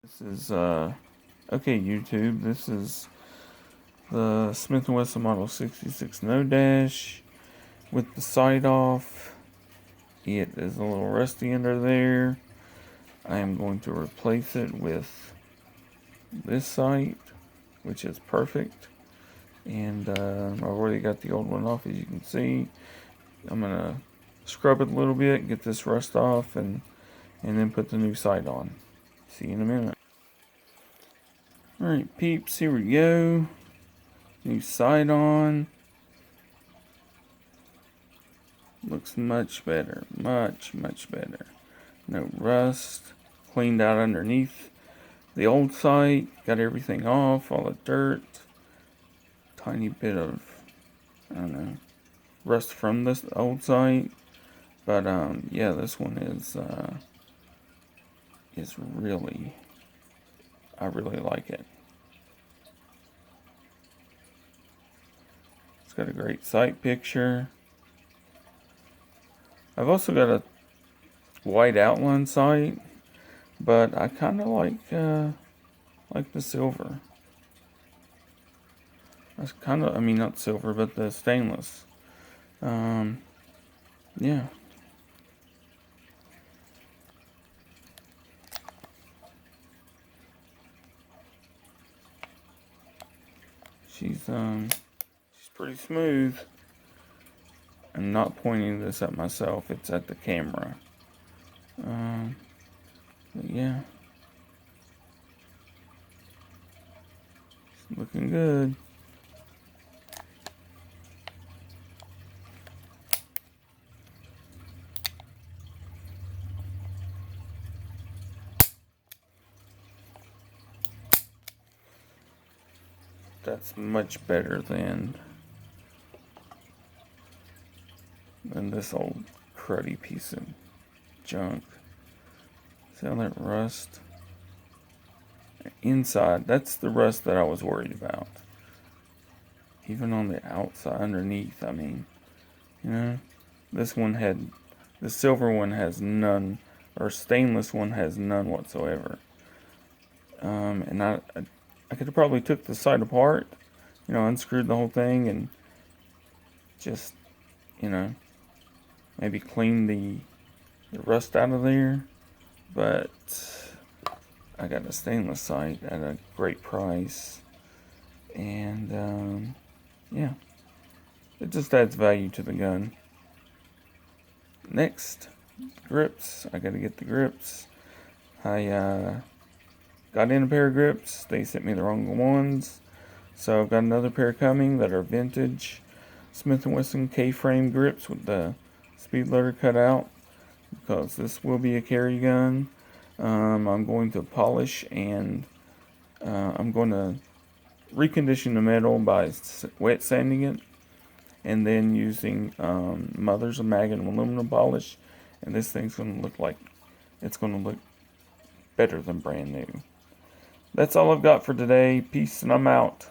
This is, okay, YouTube, this is the Smith & Wesson Model 66 No Dash with the sight off. It is a little rusty under there. I am going to replace it with this sight, which is perfect. And I've already got the old one off, as you can see. I'm going to scrub it a little bit, get this rust off, and then put the new sight on. See you in a minute. Alright, peeps, here we go. New sight on. Looks much better. Much better. No rust. Cleaned out underneath the old sight. Got everything off. All the dirt. Tiny bit of, I don't know, rust from this old sight. But, yeah, this one is really, I really like it. It's got a great sight picture. I've also got a white outline sight, but I kind of like the silver. That's kind of, I mean, not silver, but the stainless. Yeah. She's pretty smooth. I'm not pointing this at myself, it's at the camera. But yeah. It's looking good. That's much better than this old cruddy piece of junk. See all that rust? Inside, that's the rust that I was worried about. Even on the outside, underneath, I mean, you know, this one the silver one has none, or stainless one has none whatsoever. And I could have probably took the side apart, you know, unscrewed the whole thing and just, you know, maybe clean the rust out of there. But I got a stainless sight at a great price. And, yeah, it just adds value to the gun. Next, grips. I gotta get the grips. I got in a pair of grips. They sent me the wrong ones. So I've got another pair coming that are vintage Smith & Wesson K-frame grips with the speed loader cut out, because this will be a carry gun. I'm going to polish and I'm going to recondition the metal by wet sanding it and then using Mother's Magnum aluminum polish, and this thing's going to look like it's going to look better than brand new. That's all I've got for today. Peace, and I'm out.